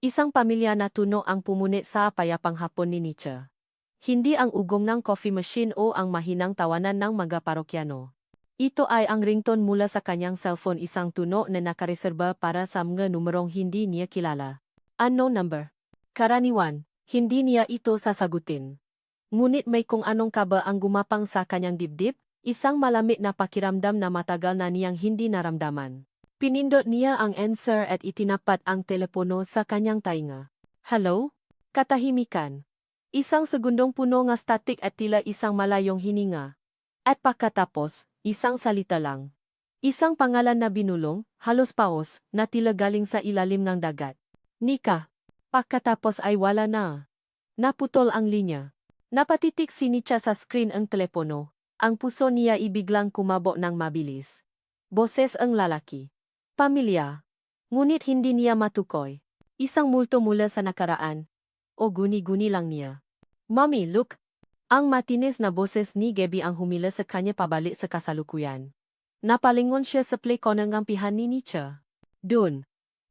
Isang pamilya na tuno ang pumunit sa payapang hapon ni Nietzsche. Hindi ang ugong ng coffee machine o ang mahinang tawanan ng mga parokyano. Ito ay ang ringtone mula sa kanyang cellphone, isang tuno na nakareserba para sa mga numerong hindi niya kilala. Unknown number. Karaniwan, hindi niya ito sasagutin. Ngunit may kung anong kaba ang gumapang sa kanyang dibdib, isang malamig na pakiramdam na matagal na niyang hindi naramdaman. Pinindot niya ang answer at itinapat ang telepono sa kanyang tainga. Hello? Katahimikan. Isang segundong puno nga static at tila isang malayong hininga. At pagkatapos, isang salita lang. Isang pangalan na binulong, halos paos, na tila galing sa ilalim ng dagat. Nika. Pagkatapos ay wala na. Naputol ang linya. Napatitik si Nietzsche sa screen ang telepono. Ang puso niya ibiglang kumabo ng mabilis. Boses ang lalaki. Pamilya. Ngunit hindi niya matukoy. Isang multo mula sa nakaraan. O guni-guni lang niya. Mommy, look. Ang matinis na boses ni Gabby ang humila sa kanya pabalik sa kasalukuyan. Napalingon siya sa play ng ampihan ni Nietzsche. Doon.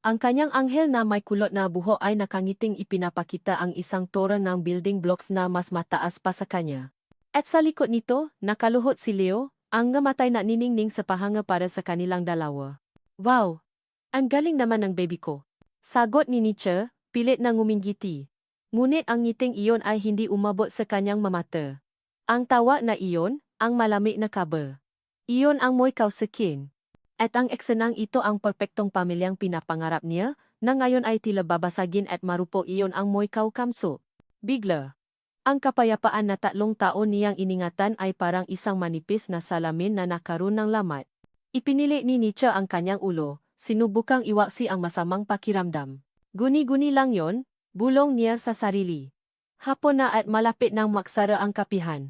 Ang kanyang anghel na may kulot na buho ay nakangiting ipinapakita ang isang torre ng building blocks na mas mataas pa sa kanya. At sa likod nito, nakaluhot si Leo, ang ngamatay na niningning sa pahanga para sa kanilang dalawa. Wow! Ang galing naman ng baby ko. Sagot ni Nietzsche, pilit na ngumingiti. Ngunit ang ngiting iyon ay hindi umabot sa kanyang mamata. Ang tawa na iyon, ang malamig na kaba. Iyon ang mo'y kausakin. At ang eksenang ito ang perpektong pamilyang pinapangarap niya, na ngayon ay tila babasagin at marupo iyon ang mo'y kaukamso. Bigla. Ang kapayapaan na 3 taon niyang iningatan ay parang isang manipis na salamin na nakaroon ng lamat. Ipinili ni Nietzsche ang kanyang ulo, sinubukang iwaksi ang masamang pakiramdam. Guni-guni lang yon, bulong niya sa sarili. Hapon na at malapit nang maksara ang kapihan.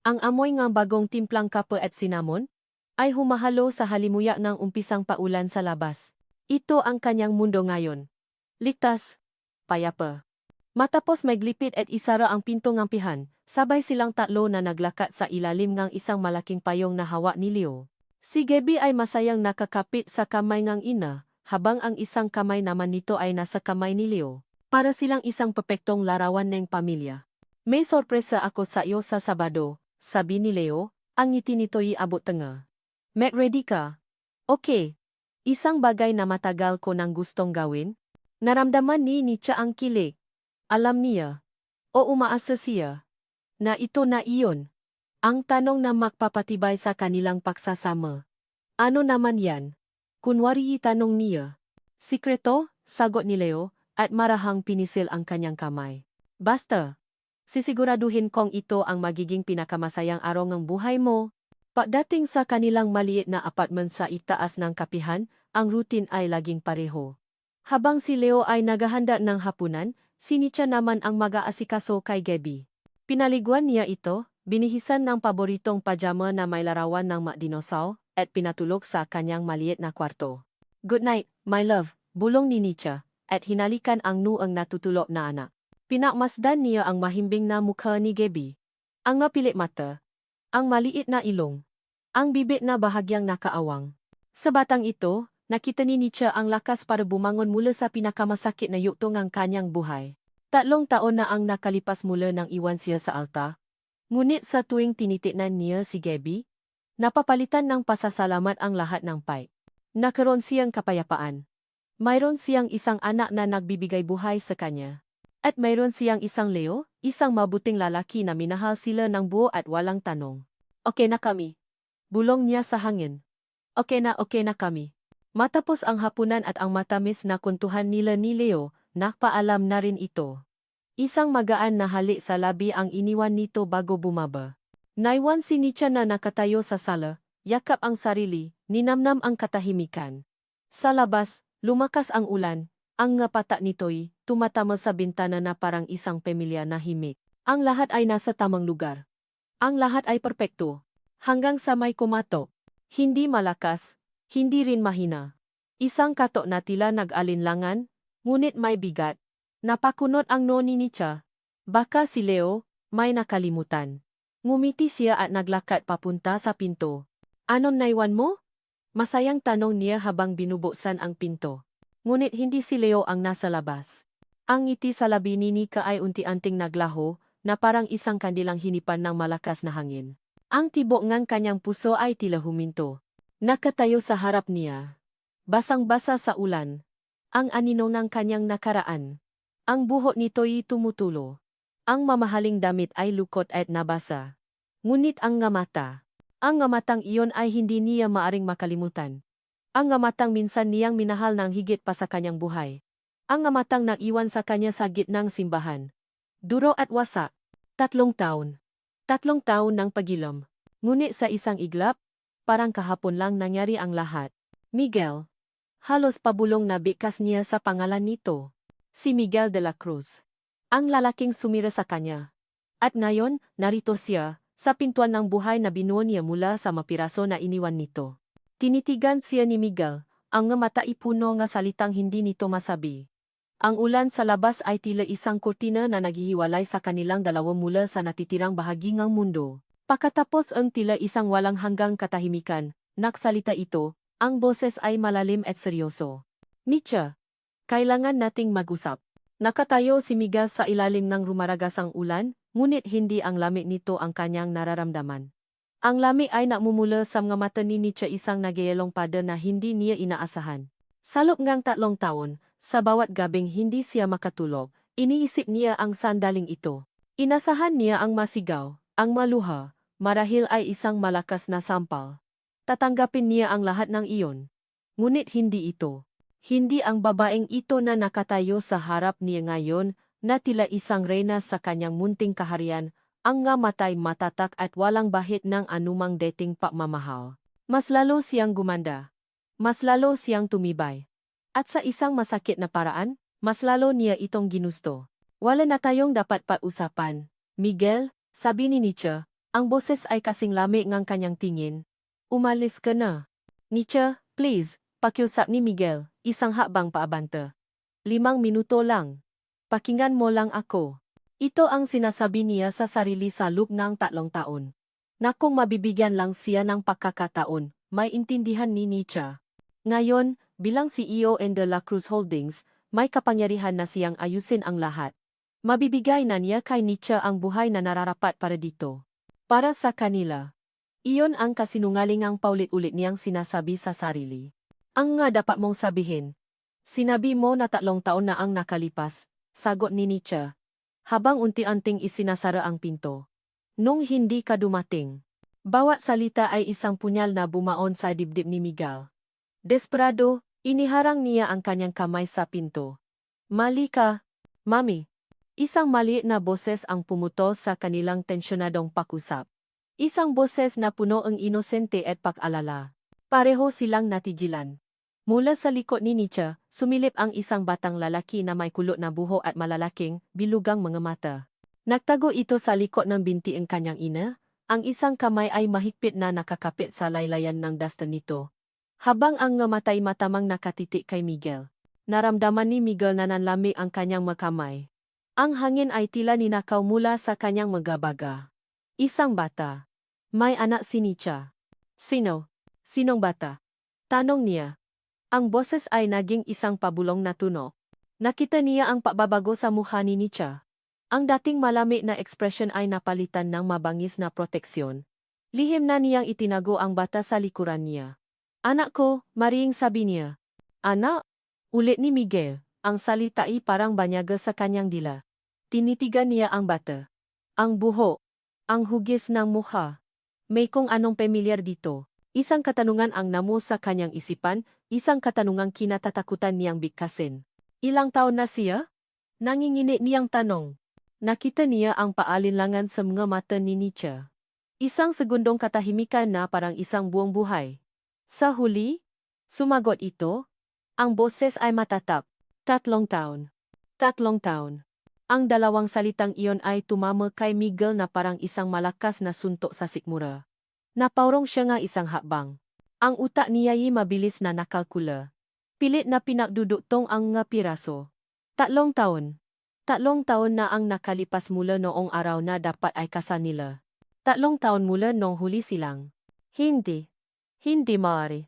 Ang amoy ng bagong timplang kape at cinnamon ay humahalo sa halimuyak ng umpisang paulan sa labas. Ito ang kanyang mundo ngayon. Ligtas. Payapa. Matapos may glipit at isara ang pinto ng ampihan, sabay silang 3 na naglakat sa ilalim ng isang malaking payong na hawak ni Leo. Si Gabby ay masayang nakakapit sa kamay ng ina, habang ang isang kamay naman nito ay nasa kamay ni Leo. Para silang isang perpektong larawan ng pamilya. May sorpresa ako sa iyo sa Sabado, sabi ni Leo, ang ngiti nito'y abot tanga. Mac, ready ka? Okay. Isang bagay na matagal ko nang gustong gawin. Naramdaman ni Nietzsche ang kilig. Alam niya. O umaasa siya. Na ito na iyon. Ang tanong na magpapatibay sa kanilang pagsasama. Ano naman yan? Kunwari tanong niya. Sikreto, sagot ni Leo, at marahang pinisil ang kanyang kamay. Basta. Sisiguraduhin kong ito ang magiging pinakamasayang araw ng buhay mo. Pagdating sa kanilang maliit na apartment sa itaas ng kapihan, ang routine ay laging pareho. Habang si Leo ay naghahanda ng hapunan, si Nietzsche naman ang mag-aasikaso kay Gabby. Pinaliguan niya ito, binihisan ng paboritong pajama na may larawan ng mga dinosaur, at pinatulog sa kanyang maliit na kwarto. Good night, my love, bulong ni Nietzsche, at hinalikan ang nuang natutulog na anak. Pinakmasdan niya ang mahimbing na mukha ni Gabby. Ang mapilit mata. Ang maliit na ilong. Ang bibig na bahagyang nakaawang. Sa batang ito, nakita ni Nietzsche ang lakas para bumangon mula sa pinakamasakit na yugto ng kanyang buhay. 3 taon na ang nakalipas mula nang iwan siya sa altar. Ngunit sa tuwing tinitignan niya si Gabby, napapalitan ng pasasalamat ang lahat ng pipe. Nakaroon siyang kapayapaan. Mayroon siyang isang anak na nagbibigay buhay sa kanya. At mayroon siyang isang Leo, isang mabuting lalaki na minahal sila ng buo at walang tanong. Okay na kami. Bulong niya sa hangin. Okay na kami. Matapos ang hapunan at ang matamis na kwentuhan nila ni Leo, nakpaalam na rin ito. Isang magaan na halik sa labi ang iniwan nito bago bumaba. Naiwan si Nietzsche na nakatayo sa sala, yakap ang sarili, ninamnam ang katahimikan. Sa labas, lumakas ang ulan. Ang ngapata nito'y tumatama sa bintana na parang isang pamilya na himik. Ang lahat ay nasa tamang lugar. Ang lahat ay perpekto. Hanggang sa may kumatok. Hindi malakas, hindi rin mahina. Isang katok na tila nag-alinlangan, ngunit may bigat. Napakunot ang noo ni Nietzsche. Baka si Leo, may nakalimutan. Ngumiti siya at naglakad papunta sa pinto. Anong naiwan mo? Masayang tanong niya habang binubuksan ang pinto. Ngunit hindi si Leo ang nasa labas. Ang ngiti sa labi ni Nika ay unti-unting naglaho, na parang isang kandilang hinipan ng malakas na hangin. Ang tibok ngang kanyang puso ay tila huminto. Nakatayo sa harap niya. Basang-basa sa ulan. Ang anino ng kanyang nakaraan. Ang buhok nito'y tumutulo. Ang mamahaling damit ay lukot at nabasa. Ngunit ang ngamatang iyon ay hindi niya maaring makalimutan. Ang ngamatang minsan niyang minahal ng higit pa sa kanyang buhay. Ang ngamatang nag-iwan sa kanya sa gitnang simbahan. Duro at wasak. 3 taon. 3 taon ng pagilom. Ngunit sa isang iglap, parang kahapon lang nangyari ang lahat. Miguel. Halos pabulong na bikas niya sa pangalan nito. Si Miguel de la Cruz. Ang lalaking sumira sa kanya. At ngayon, narito siya, sa pintuan ng buhay na binuo niya mula sa mapiraso na iniwan nito. Tinitigan siya ni Miguel, ang mata ipuno nga salitang hindi nito masabi. Ang ulan sa labas ay tila isang kurtina na naghihiwalay sa kanilang dalawa mula sa natitirang bahagi ng mundo. Pagkatapos ang tila isang walang hanggang katahimikan, nagsalita ito, ang boses ay malalim at seryoso. Nietzsche, kailangan nating mag-usap. Nakatayo si Miguel sa ilalim ng rumaragasang ulan, ngunit hindi ang lamig nito ang kanyang nararamdaman. Ang lamig ay namumula sa mga mata ni Nietzsche, isang nagyayalong pada na hindi niya inaasahan. Sa loob ng 3 taon, sa bawat gabing hindi siya makatulog, iniisip niya ang sandaling ito. Inasahan niya ang masigaw, ang maluha, marahil ay isang malakas na sampal. Tatanggapin niya ang lahat ng iyon. Ngunit hindi ito. Hindi ang babaeng ito na nakatayo sa harap niya ngayon, na tila isang reyna sa kanyang munting kaharian, ang nga matay matatak at walang bahid ng anumang dating pagmamahal. Mas lalo siyang gumanda. Mas lalo siyang tumibay. At sa isang masakit na paraan, mas lalo niya itong ginusto. Wala na tayong dapat pag-usapan. Miguel, sabi ni Nietzsche, ang boses ay kasing lamig ng kanyang tingin. Umalis ka na. Nietzsche, please, pakiusap ni Miguel, isang habang paabante. 5 minuto lang. Pakinggan mo lang ako. Ito ang sinasabi niya sa sarili sa loob ng 3 taon. Na kung mabibigyan lang siya ng pagkakataon, may intindihan ni Nietzsche. Ngayon, bilang CEO ng De La Cruz Holdings, may kapangyarihan na siyang ayusin ang lahat. Mabibigay na niya kay Nietzsche ang buhay na nararapat para dito. Para sa kanila. Iyon ang kasinungalingang paulit-ulit niyang sinasabi sa sarili. Ang nga dapat mong sabihin. Sinabi mo na 3 taon na ang nakalipas, sagot ni Nietzsche. Habang unti-unting isinasara ang pinto. Nung hindi ka dumating. Bawat salita ay isang punyal na bumaon sa dibdib ni Miguel. Desperado, iniharang niya ang kanyang kamay sa pinto. Mali ka, Mami. Isang maliit na boses ang pumutol sa kanilang tensyonadong pakusap. Isang boses na puno ang inosente at pag-alala. Pareho silang natigilan. Mula sa likod ni Nietzsche, sumilip ang isang batang lalaki na may kulot na buhok at malalaking, bilugang mga mata. Nagtago ito sa likod ng binti ang kanyang ina, ang isang kamay ay mahigpit na nakakapit sa laylayan ng dasta nito. Habang ang ngamatay matamang nakatitik kay Miguel, naramdaman ni Miguel na nanlamig ang kanyang makamay. Ang hangin ay tila ninakaw mula sa kanyang magabaga. Isang bata. May anak si Nietzsche. Sino? Sinong bata? Tanong niya. Ang boses ay naging isang pabulong na tunog. Nakita niya ang pagbabago sa mukha ni Nietzsche. Ang dating malamig na ekspresyon ay napalitan ng mabangis na proteksyon. Lihim na niyang itinago ang bata sa likuran niya. Anak ko, maring sabi niya. Anak? Ulit ni Miguel, ang salita ay parang banyaga sa kanyang dila. Tinitigan niya ang bata. Ang buhok. Ang hugis ng mukha. May kung anong pamilyar dito. Isang katanungan ang namo sa kanyang isipan, isang katanungang kinatatakutan niyang bigkasin. Ilang taon na siya? Nanginginit niyang tanong. Nakita niya ang paalinlangan sa mga mata ni Nietzsche. Isang segundong katahimikan na parang isang buong buhay. Sa huli, sumagot ito. Ang boses ay matatap. 3 taon. 3 taon. Ang dalawang salitang iyon ay tumama kay Miguel na parang isang malakas na suntok sa sikmura. Napaurong siya nga isang hakbang. Ang utak niya'y mabilis na nakalkula. Pilit na pinagdudugtong ang nga piraso. 3 taon. 3 taon na ang nakalipas mula noong araw na dapat ay kasal nila. 3 taon mula nung huli silang. Hindi. Hindi maaari.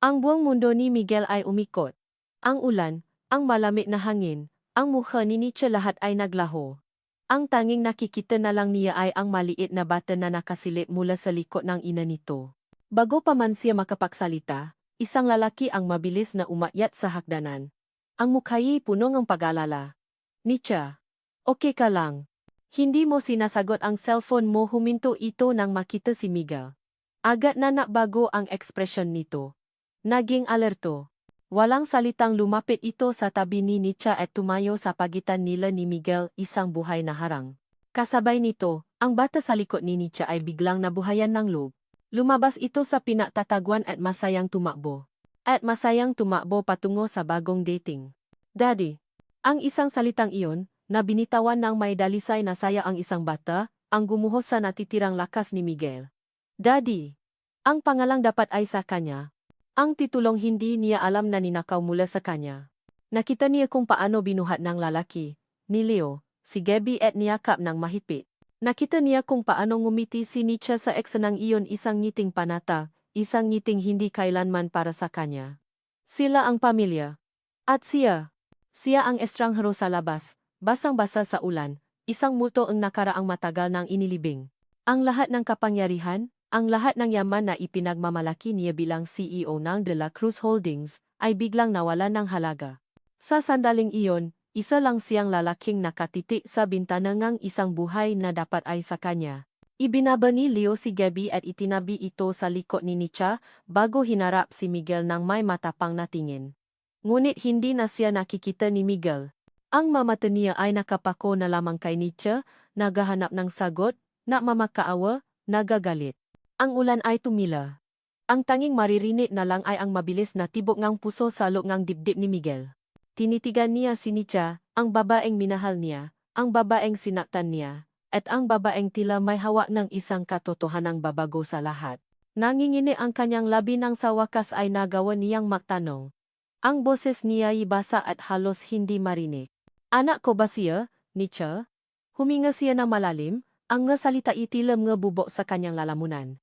Ang buong mundo ni Miguel ay umikot. Ang ulan, ang malamig na hangin, Ang mukha ni Nietzsche lahat ay naglaho. Ang tanging nakikita na lang niya ay ang maliit na bata na nakasilip mula sa likod ng ina nito. Bago pa man siya makapagsalita, isang lalaki ang mabilis na umakyat sa hagdanan. Ang mukha'y puno ng pag-alala. Nietzsche, okay ka lang. Hindi mo sinasagot ang cellphone mo, huminto ito nang makita si Miguel. Agad na nabago ang ekspresyon nito. Naging alerto. Walang salitang lumapit ito sa tabi ni Nietzsche at tumayo sa pagitan nila ni Miguel, isang buhay na harang. Kasabay nito, ang bata sa likod ni Nietzsche ay biglang nabuhayan ng loob. Lumabas ito sa pinagtatagwan at masayang tumakbo. Patungo sa bagong dating. Daddy. Ang isang salitang iyon, na binitawan ng may dalisay na saya ang isang bata, ang gumuhos sa natitirang lakas ni Miguel. Daddy. Ang pangalang dapat ay sa kanya. Ang titulong hindi niya alam na ninakaw mula sa kanya. Nakita niya kung paano binuhat ng lalaki, ni Leo, si Gabby at niyakap ng mahigpit. Nakita niya kung paano ngumiti si Nietzsche sa eksenang iyon, isang ngiting panata, isang ngiting hindi kailanman para sa kanya. Sila ang pamilya. At siya ang estranghero sa labas, basang-basa sa ulan, isang multo ang nakaraang matagal ng inilibing. Ang lahat ng kapangyarihan, ang lahat ng yaman na ipinagmamalaki niya bilang CEO ng De La Cruz Holdings ay biglang nawala ng halaga. Sa sandaling iyon, isa lang siyang lalaking nakatitik sa bintana ng isang buhay na dapat ay sa kanya. Ibinaba ni Leo si Gabby at itinabi ito sa likod ni Nietzsche bago hinarap si Miguel ng may matapang na tingin. Ngunit hindi na siya nakikita ni Miguel. Ang mamata niya ay nakapako na lamang kay Nietzsche, naghahanap ng sagot, nagmamakaawa, nagagalit. Ang ulan ay tumila. Ang tanging maririnig na lang ay ang mabilis na tibok ng puso sa loob ng dibdib ni Miguel. Tinitigan niya si Nietzsche, ang babaeng minahal niya, ang babaeng sinaktan niya, at ang babaeng tila may hawak ng isang katotohanang babago sa lahat. Nangingini ang kanyang labi nang sa wakas ay nagawa niyang magtanong. Ang boses niya ay basa at halos hindi marinig. Anak ko ba siya, Nietzsche? Huminga siya ng malalim, ang salita itilam nga bubok sa kanyang lalamunan.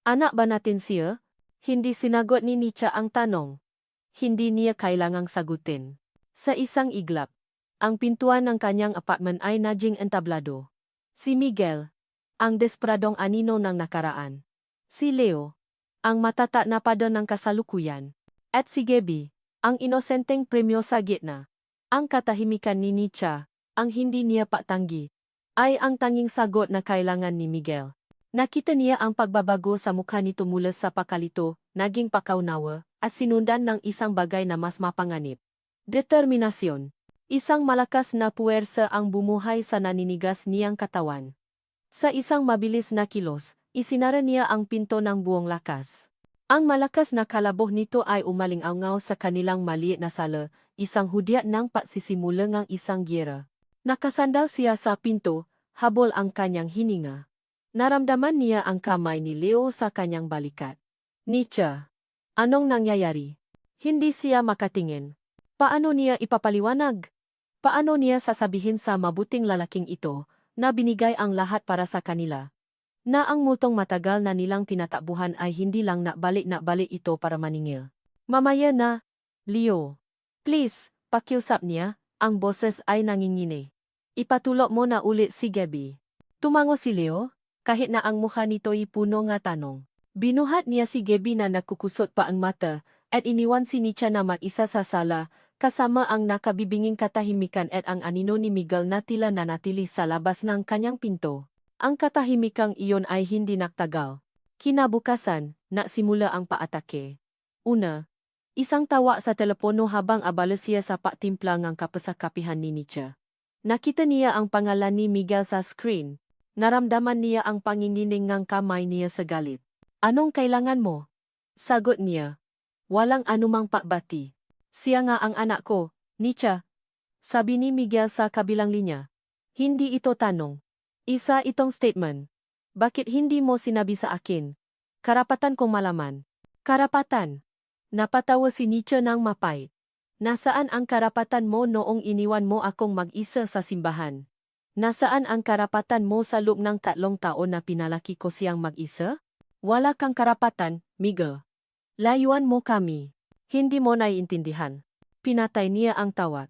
Anak ba natin siya? Hindi sinagot ni Nietzsche ang tanong. Hindi niya kailangang sagutin. Sa isang iglap, ang pintuan ng kanyang apartment ay naging entablado. Si Miguel, ang desperadong anino ng nakaraan. Si Leo, ang matata na pada ng kasalukuyan. At si Gabby, ang inosenteng premyo sa gitna. Ang katahimikan ni Nietzsche, ang hindi niya patanggi, ay ang tanging sagot na kailangan ni Miguel. Nakita niya ang pagbabago sa mukha nito mula sa pakalito, naging pakaunawa, at sinundan ng isang bagay na mas mapanganib. Determinasyon. Isang malakas na puwersa ang bumuhay sa naninigas niyang katawan. Sa isang mabilis na kilos, isinara niya ang pinto ng buong lakas. Ang malakas na kalaboh nito ay umaling-angaw sa kanilang maliit na sala, isang hudyat ng pagsisimula ng isang giyera. Nakasandal siya sa pinto, habol ang kanyang hininga. Naramdaman niya ang kamay ni Leo sa kanyang balikat. Nietzsche. Anong nangyayari? Hindi siya makatingin. Paano niya ipapaliwanag? Paano niya sasabihin sa mabuting lalaking ito, na binigay ang lahat para sa kanila? Na ang multong matagal na nilang tinatakbuhan ay hindi lang nakbalik ito para maningil. Mamaya na, Leo. Please, pakiusap niya, ang boses ay nangingini. Ipatulog mo na ulit si Gabby. Tumango si Leo, kahit na ang mukha nito'y puno nga tanong. Binuhat niya si Gabby na nagkukusot pa ang mata, at iniwan si Nietzsche na mag-isa sa sala, kasama ang nakabibinging katahimikan at ang anino ni Miguel na tila nanatili sa labas ng kanyang pinto. Ang katahimikang iyon ay hindi nagtagal. Kinabukasan, nagsimula ang paatake. Una, isang tawa sa telepono habang abala siya sa patimpla ng kapasakapihan ni Nietzsche. Nakita niya ang pangalan ni Miguel sa screen. Naramdaman niya ang pangingining ng kamay niya sa galit. Anong kailangan mo? Sagot niya. Walang anumang pakbati. Siya nga ang anak ko, Nietzsche. Sabi ni Miguel sa kabilang linya. Hindi ito tanong. Isa itong statement. Bakit hindi mo sinabi sa akin? Karapatan kong malaman. Karapatan. Napatawa si Nietzsche ng mapait. Nasaan ang karapatan mo noong iniwan mo akong mag-isa sa simbahan? Nasaan ang karapatan mo sa loob ng 3 taon na pinalaki ko siyang mag-isa? Wala kang karapatan, Miguel. Layuan mo kami. Hindi mo naiintindihan. Pinatay niya ang tawag.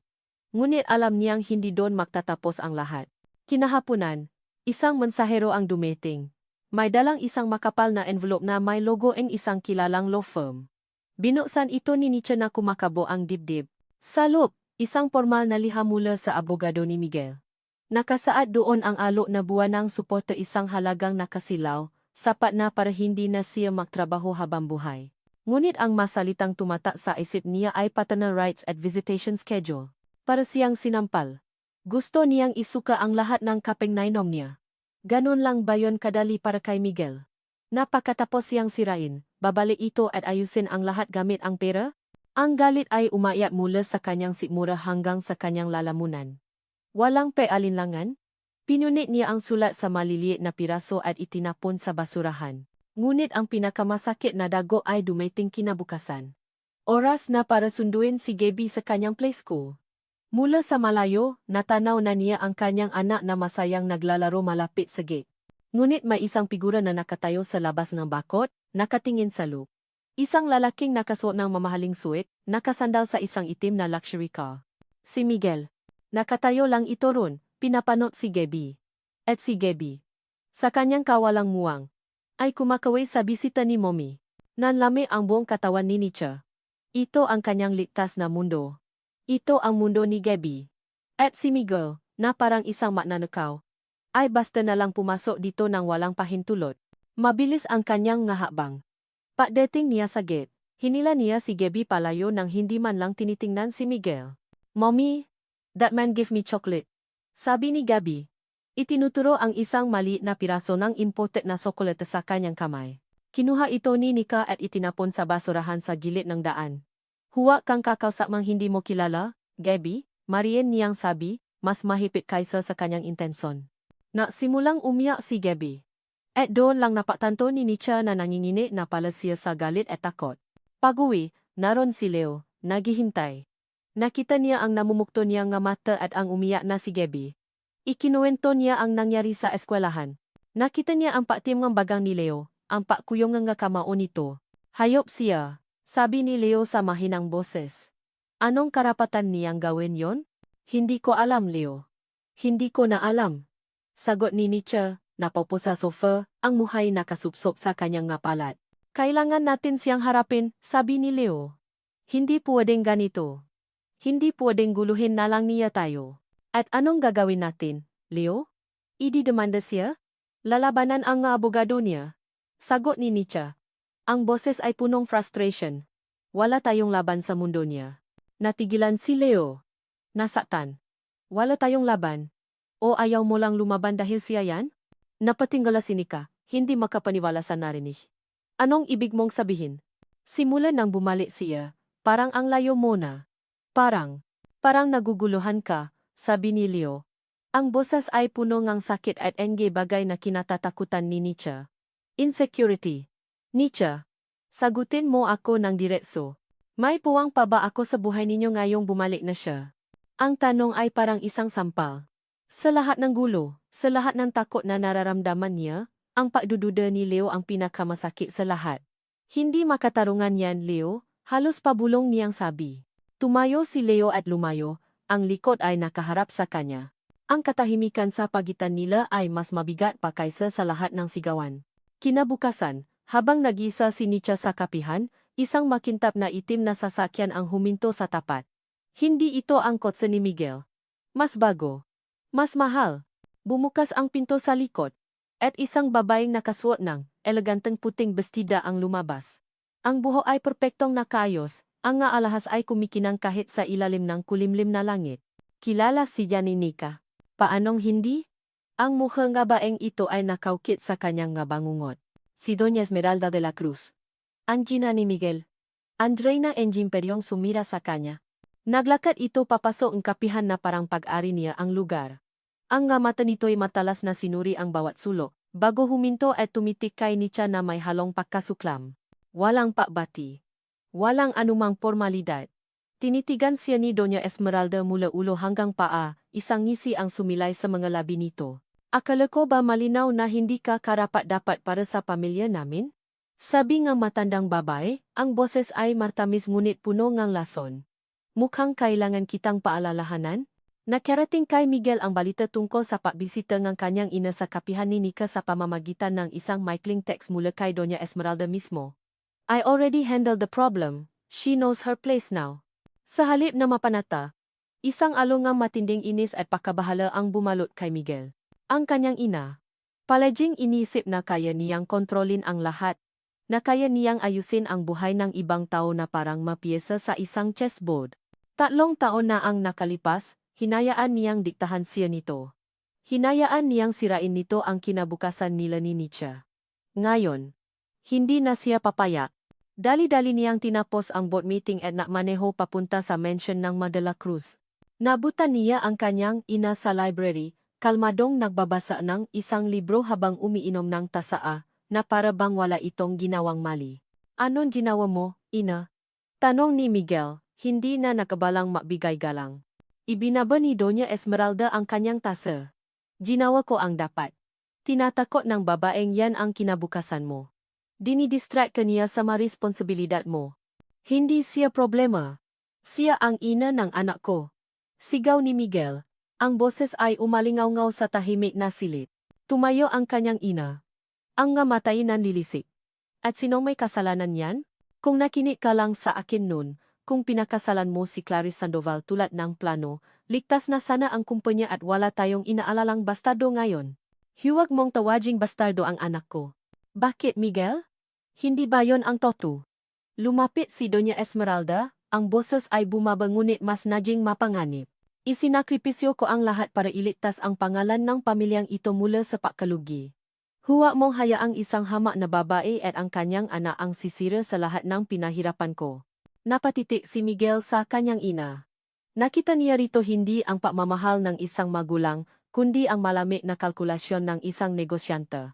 Ngunit alam niyang hindi doon magtatapos ang lahat. Kinahaponan, isang mensahero ang dumating. May dalang isang makapal na envelope na may logo ng isang kilalang law firm. Binuksan ito ni Nietzsche na kumakabo ang dibdib. Sa loob, isang formal na liham mula sa abogado ni Miguel. Nakasaad doon ang alok na buwanang suporta isang halagang nakasilaw, sapat na para hindi na siya magtrabaho habang buhay. Ngunit ang masalitang tumatak sa isip niya ay paternal rights at visitation schedule. Para siyang sinampal. Gusto niyang isuka ang lahat ng kapeng-nainom niya. Ganun lang ba yon kadali para kay Miguel? Napakatapos siyang sirain, babalik ito at ayusin ang lahat gamit ang pera? Ang galit ay umakyat mula sa kanyang sikmura hanggang sa kanyang lalamunan. Walang pealinlangan? Pinunit niya ang sulat sa maliliit na piraso at itinapon sa basurahan. Ngunit ang pinakamasakit na dago ay dumating kinabukasan. Oras na para sunduin si Gaby sa kanyang play school. Mula sa malayo, natanaw na niya ang kanyang anak na masayang naglalaro malapit sa gate. Ngunit may isang figura na nakatayo sa labas ng bakod, nakatingin sa loob. Isang lalaking nakasuot ng mamahaling suit, nakasandal sa isang itim na luxury car. Si Miguel. Nakatayo lang ito ron, pinapanot si Gaby. At si Gaby, sa kanyang kawalang muwang, ay kumakaway sa bisita ni Mommy. Nanlami ang buong katawan ni Nietzsche. Ito ang kanyang ligtas na mundo. Ito ang mundo ni Gaby. At si Miguel, na parang isang magnanakaw, ay basta na lang pumasok dito nang walang pahintulot. Mabilis ang kanyang ngahakbang. Pagdating niya sa gate, hinila niya si Gaby palayo nang hindi man lang tinitingnan si Miguel. Mommy, that man gave me chocolate. Sabi ni Gaby. Itinuturo ang isang maliit na piraso ng imported na sokolate sa kanyang kamay. Kinuha ito ni Nika at itinapon sa basurahan sa gilid ng daan. Huwag kang kakausap mang hindi mo kilala, Gaby, Marian niyang sabi, mas mahipit kaysa sa kanyang intensyon. Simulang umiyak si Gaby. At doon lang napagtanto ni Nietzsche na nangingini na pala siya sa galit at takot. Pag-uwi, naroon si Leo, naghihintay. Nakita niya ang namumukto niyang nga mata at ang umiyak na si Gaby. Ikinuwento niya ang nangyari sa eskwelahan. Nakita niya ang paktim ng bagang ni Leo, ang pakuyong nga kamao nito. Hayop siya, sabi ni Leo sa mahinang boses. Anong karapatan niyang gawin yon? Hindi ko alam, Leo. Hindi ko na alam. Sagot ni Nietzsche, napaupo sa sofa, ang muhay nakasupsop sa kanyang ngapalat. Kailangan natin siyang harapin, sabi ni Leo. Hindi pwedeng ganito. Hindi pwedeng guluhin na lang niya tayo. At anong gagawin natin, Leo? Ididemanda siya? Lalabanan ang abogado niya. Sagot ni Nietzsche. Ang boses ay punong frustration. Wala tayong laban sa mundo niya. Natigilan si Leo. Nasaktan. Wala tayong laban. O ayaw mo lang lumaban dahil siya yan? Napatinggala si Nika, hindi makapaniwala sa narinig. Anong ibig mong sabihin? Simulan nang bumalik siya, parang ang layo mo na. Parang naguguluhan ka, sabi ni Leo. Ang boses ay puno ng sakit at enge bagay na kinatatakutan ni Nietzsche. Insecurity. Nietzsche, sagutin mo ako ng diretso. May puwang pa ba ako sa buhay ninyo ngayong bumalik na siya? Ang tanong ay parang isang sampal. Sa lahat ng gulo, sa lahat ng takot na nararamdaman niya, ang pagdududa ni Leo ang pinakamasakit sa lahat. Hindi makatarungan yan, Leo, halos pabulong niyang sabi. Tumayo si Leo at lumayo, ang likod ay nakaharap sa kanya. Ang katahimikan sa pagitan nila ay mas mabigat pa kaysa sa lahat ng sigawan. Kinabukasan, habang nag-isa si Nietzsche sa kapihan, isang makintab na itim na sasakyan ang huminto sa tapat. Hindi ito ang kotse ni Miguel. Mas bago. Mas mahal. Bumukas ang pinto sa likod. At isang babaeng nakasuot ng eleganteng puting bestida ang lumabas. Ang buhok ay perpektong nakayos, ang nga alahas ay kumikinang kahit sa ilalim ng kulimlim na langit. Kilala si Nika. Paanong hindi? Ang mukha nga baeng ito ay nakaukit sa kanyang nga bangungot. Si Doña Esmeralda de la Cruz. Angina ni Miguel. Andreina Engimperyong sumira sa kanya. Naglakad ito papasok ang kapihan na parang pag-ari niya ang lugar. Ang nga mata nito'y matalas na sinuri ang bawat sulok, bago huminto at tumitik kay Nietzsche na may halong pagkasuklam. Walang pakbati. Walang anumang formalidad. Tinitigan siya ni Doña Esmeralda mula ulo hanggang paa, isang ngisi ang sumilay sa mga labi nito. Akala ko ba malinaw na hindi ka karapat-dapat para sa pamilya namin? Sabi ng matandang babae, ang boses ay martamis ngunit puno ng lason. Mukhang kailangan kitang paalalahanan? Nakarating kay Miguel ang balita tungkol sa pagbisita ng kanyang ina sa kapihan ni Nika sa pamamagitan ng isang maikling text mula kay Doña Esmeralda mismo. I already handled the problem. She knows her place now. Sa halip na mapanata, isang alungang matinding inis at pakabahala ang bumalot kay Miguel. Ang kanyang ina. Palaging inisip na kaya niyang kontrolin ang lahat, na kaya niyang ayusin ang buhay ng ibang tao na parang mapiyesa sa isang chessboard. 3 taon na ang nakalipas, hinayaan niyang diktahan siya nito. Hinayaan niyang sirain nito ang kinabukasan nila ni Nietzsche. Ngayon, hindi na siya papayak. Dali-dali niyang tinapos ang board meeting at nakmaneho papunta sa mansion ng Madela Cruz. Nabutan niya ang kanyang ina sa library, kalmadong nagbabasa ng isang libro habang umiinom ng tasaa, na para bang wala itong ginawang mali. Anong ginawa mo, ina? Tanong ni Miguel, hindi na nakabalang magbigay galang. Ibinaba ni Doña Esmeralda ang kanyang tasa. Ginawa ko ang dapat. Tinatakot ng babaeng yan ang kinabukasan mo. Dinidistract ka niya sa mga responsibilidad mo. Hindi siya problema. Siya ang ina ng anak ko. Sigaw ni Miguel. Ang boses ay umalingaw-ngaw sa tahimik na silid. Tumayo ang kanyang ina. Ang ngamatay na nilisik. At sinong may kasalanan yan? Kung nakinig ka lang sa akin nun, kung pinakasalan mo si Clarice Sandoval tulad ng plano, ligtas na sana ang kumpanya at wala tayong inaalalang bastardo ngayon. Huwag mong tawaging bastardo ang anak ko. Bakit, Miguel? Hindi ba yon ang toto? Lumapit si Doña Esmeralda, ang boses ay bumaba ngunit mas naging mapanganib. Isinakripisyo ko ang lahat para iligtas ang pangalan ng pamilyang ito mula sa pagkalugi. Huwag mong hayaang isang hamak na babae at ang kanyang anak ang sisira sa lahat ng pinahirapan ko. Napatitik si Miguel sa kanyang ina. Nakita niya rito hindi ang pagmamahal ng isang magulang, kundi ang malamig na kalkulasyon ng isang negosyante.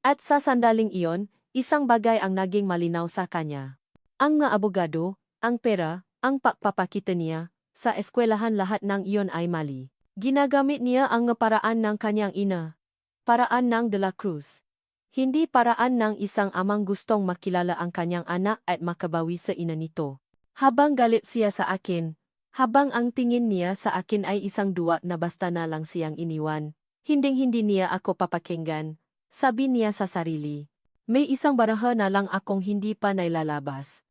At sa sandaling iyon, isang bagay ang naging malinaw sa kanya. Ang mga abogado, ang pera, ang pagpapakita niya, sa eskwelahan lahat ng iyon ay mali. Ginagamit niya ang paraan ng kanyang ina. Paraan ng De La Cruz. Hindi paraan ng isang amang gustong makilala ang kanyang anak at makabawi sa ina nito. Habang galit siya sa akin, habang ang tingin niya sa akin ay isang duwag na basta na lang siyang iniwan, hinding-hindi niya ako papakinggan, sabi niya sa sarili. May isang baraha na lang akong hindi pa nailalabas.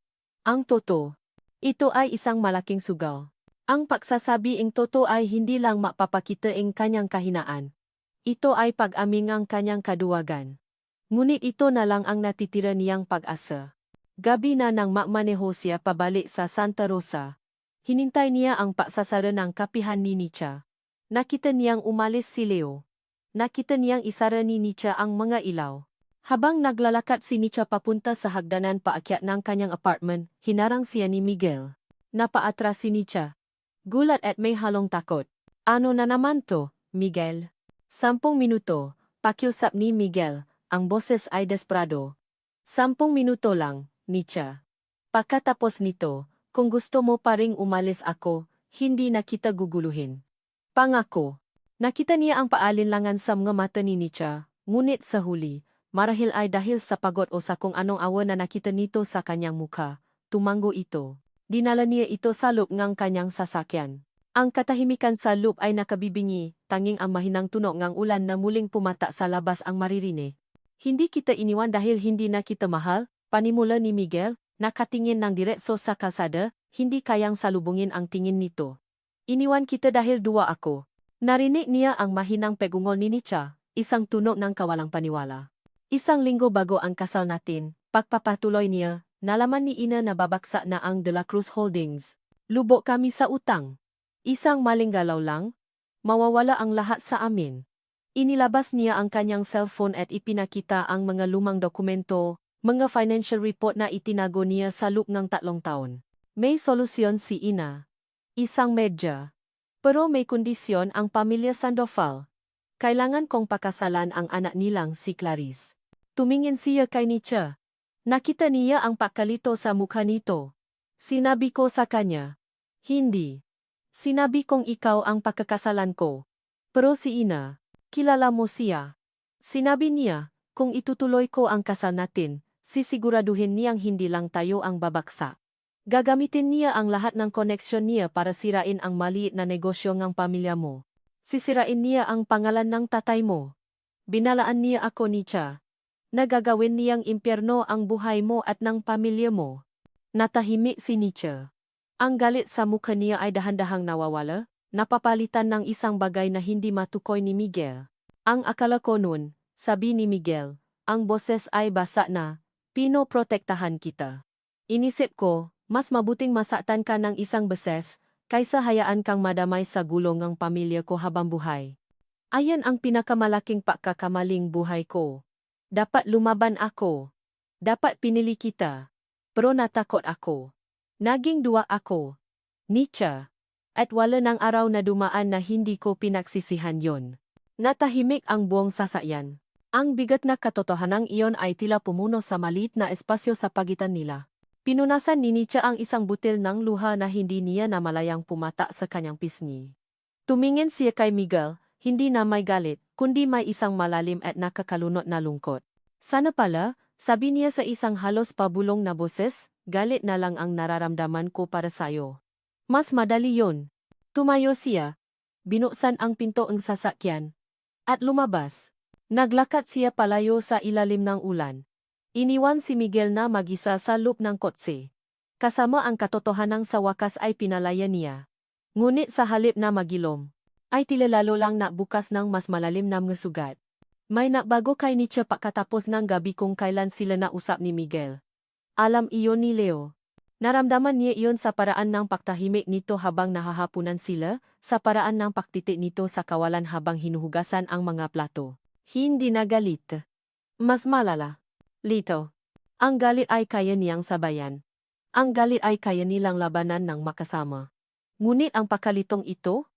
Ang toto. Ito ay isang malaking sugal. Ang pagsasabing toto ay hindi lang mapapakita ang kanyang kahinaan. Ito ay pag-aming ang kanyang kaduwagan. Ngunit ito na lang ang natitira niyang pag-asa. Gabi na nang makmaneho siya pabalik sa Santa Rosa. Hinintay niya ang pagsasara ng kapihan ni Nietzsche. Nakita niyang umalis si Leo. Nakita niyang isara ni Nietzsche ang mga ilaw. Habang naglalakad si Nietzsche papunta sa hagdanan paakyat ng kanyang apartment, hinarang siya ni Miguel. Napaatras si Nietzsche. Gulat at may halong takot. Ano na naman to, Miguel? 10 minuto, pakiusap ni Miguel, ang boses ay desperado. 10 minuto lang, Nietzsche. Pagkatapos nito, kung gusto mo pa ring umalis ako, hindi na kita guguluhin. Pangako. Nakita niya ang paalinlangan sa mga mata ni Nietzsche, ngunit sa huli, marahil ay dahil sa pagod o sa kung anong awa na nakita nito sa kanyang mukha, tumango ito. Dinala niya ito sa loob ng kanyang sasakyan. Ang katahimikan sa loob ay nakabibingi, tanging ang mahinang tunog ng ulan na muling pumata sa labas ang maririnig. Hindi kita iniwan dahil hindi na kita mahal, panimula ni Miguel, nakatingin ng diretso sa kalsada, hindi kayang salubungin ang tingin nito. Iniwan kita dahil dua ako. Narinig niya ang mahinang pagungol ni Nietzsche, isang tunog ng kawalang paniwala. 1 linggo bago ang kasal natin, pagpapatuloy niya, nalaman ni Ina na babaksak na ang De La Cruz Holdings. Lubog kami sa utang. Isang maling galaw lang, mawawala ang lahat sa amin. Inilabas niya ang kanyang cellphone at ipinakita ang mga lumang dokumento, mga financial report na itinago niya sa loob ng 3 taon. May solusyon si Ina. Isang medya. Pero may kondisyon ang pamilya Sandoval. Kailangan kong pakasalan ang anak nilang si Clarice. Tumingin siya kay Nietzsche. Nakita niya ang pakalito sa mukha nito. Sinabi ko sa kanya, hindi. Sinabi kong ikaw ang pagkakasalan ko. Pero si Ina, kilala mo siya. Sinabi niya, kung itutuloy ko ang kasal natin, sisiguraduhin niyang hindi lang tayo ang babaksak. Gagamitin niya ang lahat ng koneksyon niya para sirain ang maliit na negosyo ng pamilya mo. Sisirain niya ang pangalan ng tatay mo. Binalaan niya ako ni Cha. Nagagawin niyang impyerno ang buhay mo at ng pamilya mo. Natahimik si Nietzsche. Ang galit sa mukha niya ay dahan-dahang nawawala, napapalitan ng isang bagay na hindi matukoy ni Miguel. Ang akala ko nun, sabi ni Miguel, ang boses ay basa na, pinoprotektahan kita. Inisip ko, mas mabuting masaktan ka ng isang beses, kaysa hayaan kang madamay sa gulong ng pamilya ko habang buhay. Ayan ang pinakamalaking pagkakamaling buhay ko. Dapat lumaban ako. Dapat pinili kita. Pero natakot ako. Naging duwa ako. Nietzsche. At wala ng araw na dumaan na hindi ko pinagsisihan yon. Natahimik ang buong sasakyan. Ang bigat na katotohanang iyon ay tila pumuno sa maliit na espasyo sa pagitan nila. Pinunasan ni Nietzsche ang isang butil ng luha na hindi niya namalayang pumata sa kanyang pisngi. Tumingin siya kay Miguel, hindi na may galit, kundi may isang malalim at nakakalunot na lungkot. Sana pala, sabi niya sa isang halos pabulong na boses, galit na lang ang nararamdaman ko para sayo. Mas madali yon. Tumayo siya. Binuksan ang pinto ng sasakyan. At lumabas. Naglakad siya palayo sa ilalim ng ulan. Iniwan si Miguel na mag-isa sa loob ng kotse. Kasama ang katotohanang sa wakas ay pinalaya niya. Ngunit sa halip na magilom, ay tila lalo lang nabukas ng mas malalim na mga sugat. May nakbago kay Nietzsche pagkatapos ng gabi kung kailan sila nausap ni Miguel. Alam iyon ni Leo. Naramdaman niya iyon sa paraan ng pagtahimik nito habang nahahapunan sila, sa paraan ng pagtitik nito sa kawalan habang hinuhugasan ang mga plato. Hindi na galit. Mas malala. Lito. Ang galit ay kaya niyang sabayan. Ang galit ay kaya nilang labanan ng makasama. Ngunit ang pakalitong ito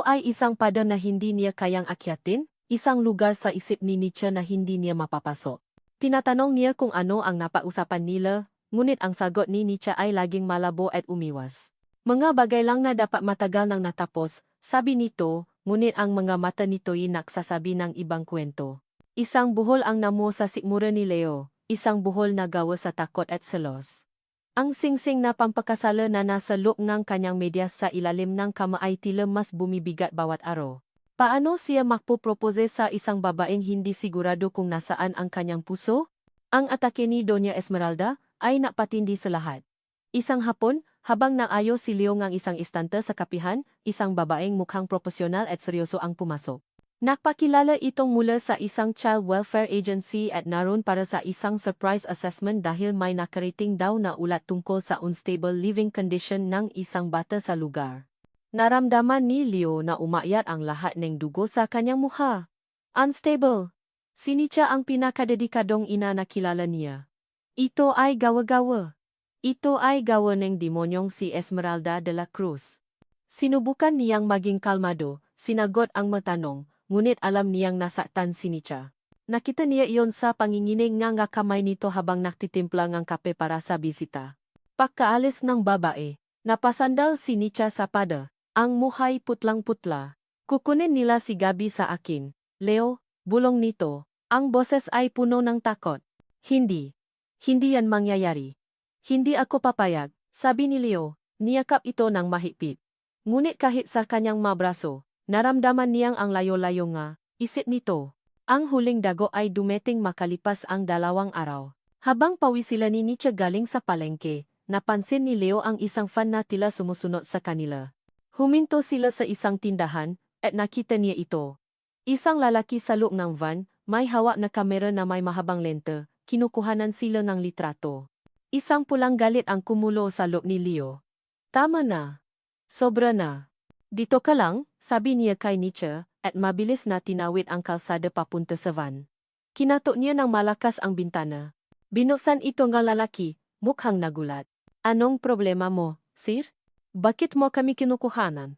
ay isang pader na hindi niya kayang akyatin, isang lugar sa isip ni Nietzsche na hindi niya mapapasok. Tinatanong niya kung ano ang napausapan nila, ngunit ang sagot ni Nietzsche ay laging malabo at umiwas. Mga bagay lang na dapat matagal nang natapos, sabi nito, ngunit ang mga mata nito'y nagsasabi ng ibang kwento. Isang buhol ang namo sa sikmura ni Leo, isang buhol na gawa sa takot at selos. Ang singsing na pampakasala na nasa loob ng kanyang medyas sa ilalim ng kama ay tila mas bumibigat bawat araw. Paano siya magpopropose sa isang babaeng hindi sigurado kung nasaan ang kanyang puso? Ang atake ni Doña Esmeralda ay napatindi sa lahat. Isang hapon, habang naayos si Leo ng isang istante sa kapihan, isang babaeng mukhang propesyonal at seryoso ang pumasok. Nagpakilala itong mula sa isang child welfare agency at naroon para sa isang surprise assessment dahil may nakarating daw na ulat tungkol sa unstable living condition ng isang bata sa lugar. Naramdaman ni Leo na umakyat ang lahat ng dugo sa kanyang mukha. Unstable. Si Nietzsche ang pinakadedikadong ina na kilala niya. Ito ay gawa-gawa. Ito ay gawa ng demonyong si Esmeralda de la Cruz. Sinubukan niyang maging kalmado, sinagot ang matanong, ngunit alam niyang nasaktan si Nietzsche. Nakita niya iyon sa panginginig nga kamay nito habang naktitimpla ng kape para sa bisita. Pagkaalis ng babae, napasandal si Nietzsche sa pada, ang muhay putlang-putla. Kukunin nila si Gabi sa akin. Leo, bulong nito, ang boses ay puno ng takot. Hindi. Hindi yan mangyayari. Hindi ako papayag, sabi ni Leo, niyakap ito ng mahigpit. Ngunit kahit sa kanyang mabraso, naramdaman niyang ang layo-layo nga, isip nito. Ang huling dago ay dumating makalipas ang 2 araw. Habang pawi sila ni Nietzsche galing sa palengke, napansin ni Leo ang isang fan na tila sumusunod sa kanila. Huminto sila sa isang tindahan, at nakita niya ito. Isang lalaki sa loob ng van, may hawak na kamera na may mahabang lente, kinukuhanan sila ng litrato. Isang pulang galit ang kumulo sa loob ni Leo. Tama na. Sobra na. Dito ka lang, sabi niya kay Nietzsche, at mabilis na tinawid ang kalsada papunta sa van. Kinatok niya ng malakas ang bintana. Binuksan ito ng lalaki, mukhang nagulat. Anong problema mo, sir? Bakit mo kami kinukuhanan?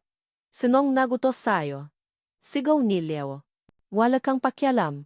Sinong nagutos sa'yo? Sigaw ni Leo. Wala kang pakialam.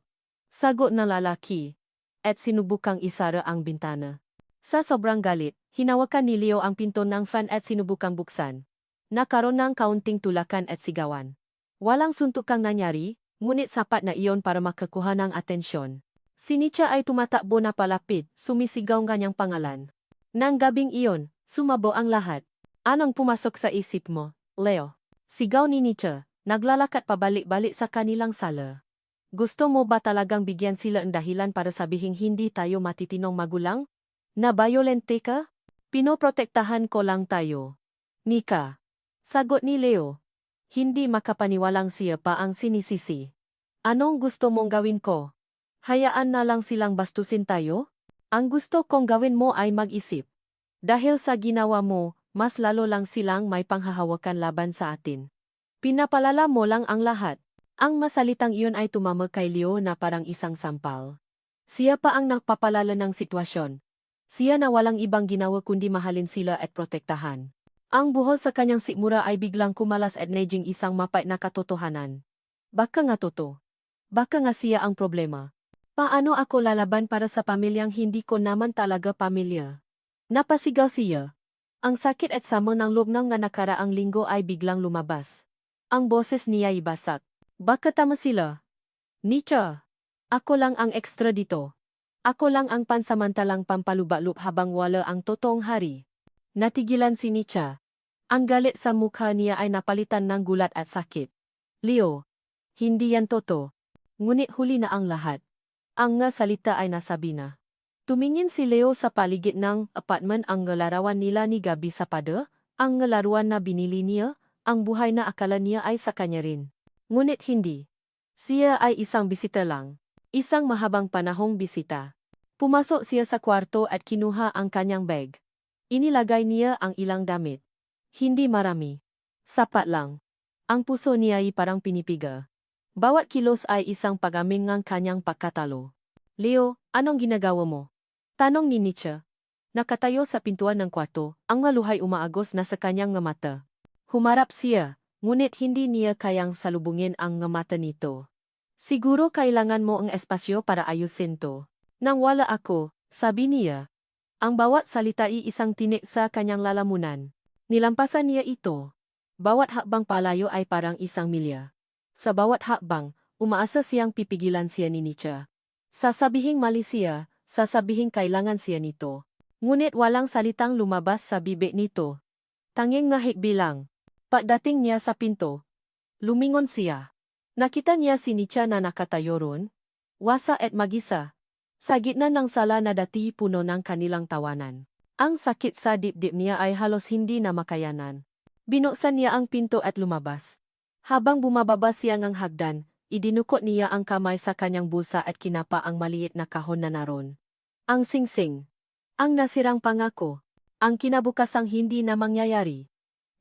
Sagot na lalaki. At sinubukang isara ang bintana. Sa sobrang galit, hinawakan ni Leo ang pinto ng van at sinubukang buksan. Nakaroon ng kaunting tulakan at sigawan. Walang suntukang nangyari, ngunit sapat na iyon para makakuha ng atensyon. Si Nietzsche ay tumatakbo na palapit, sumisigaw ang kanyang pangalan. Nang gabing iyon, Sumabo ang lahat. Anong pumasok sa isip mo, Leo? Sigaw ni Nietzsche, naglalakad pabalik-balik sa kanilang sala. Gusto mo ba talagang bigyan sila ng dahilan para sabihing hindi tayo matitinong magulang? Na violente ka? Pinoprotektahan ko lang tayo. Nika. Sagot ni Leo. Hindi makapaniwalang siya pa ang sinisisi. Anong gusto mong gawin ko? Hayaan na lang silang bastusin tayo? Ang gusto kong gawin mo ay mag-isip. Dahil sa ginawa mo, mas lalo lang silang may panghahawakan laban sa atin. Pinapalala mo lang ang lahat. Ang masalitang iyon ay tumama kay Leo na parang isang sampal. Siya pa ang nagpapalala ng sitwasyon. Siya na walang ibang ginawa kundi mahalin sila at protektahan. Ang buhol sa kanyang sikmura ay biglang kumalas at naging isang mapait na katotohanan. Baka nga totoo. Baka nga siya ang problema. Paano ako lalaban para sa pamilyang hindi ko naman talaga pamilya? Napasigaw siya. Ang sakit at sama ng loob ng nakaraang linggo ay biglang lumabas. Ang boses niya ay basak. Baka tama sila. Nietzsche. Ako lang ang ekstra dito. Ako lang ang pansamantalang pampaluba-lup habang wala ang totoong hari. Natigilan si Nietzsche. Ang galit sa mukha niya ay napalitan ng gulat at sakit. Leo. Hindi yan totoo. Ngunit huli na ang lahat. Ang nga salita ay nasabi na. Tumingin si Leo sa paligid ng apartment ang ngelarawan nila ni Gabi sa pada, ang ngelaruan na binili niya, ang buhay na akala niya ay sa kanya rin. Ngunit hindi. Siya ay isang bisita lang. Isang mahabang panahong bisita. Pumasok siya sa kwarto at kinuha ang kanyang bag. Inilagay niya ang ilang damit. Hindi marami. Sapat lang. Ang puso niya ay parang pinipiga. Bawat kilos ay isang pag-amin ng kanyang pagkatalo. Leo, anong ginagawa mo? Tanong ni Nietzsche. Nakatayo sa pintuan ng kwarto, ang maluhay umaagos na sa kanyang mata. Humarap siya, ngunit hindi niya kayang salubungin ang mata nito. Siguro kailangan mo ang espasyo para ayusin to. Nang wala ako, sabi niya. Ang bawat salita ay isang tinik sa kanyang lalamunan. Nilampasan niya ito. Bawat hakbang palayo ay parang isang milya. Sa bawat hakbang, umaasa siyang pipigilan siya ni Nietzsche. Sasabihing mali siya, sasabihing kailangan siya nito. Ngunit walang salitang lumabas sa bibig nito. Tanging ngahik bilang. Pagdating niya sa pinto, lumingon siya. Nakita niya si Nietzsche na nakatayo ron. Wasa at mag-isa. Sa gitna ng sala na dati puno ng kanilang tawanan. Ang sakit sa dibdib niya ay halos hindi na makayanan. Binuksan niya ang pinto at lumabas. Habang bumababa siya ng hagdan, idinukot niya ang kamay sa kanyang bulsa at kinapa ang maliit na kahon na naroon. Ang singsing. Ang nasirang pangako. Ang kinabukasang hindi na mangyayari.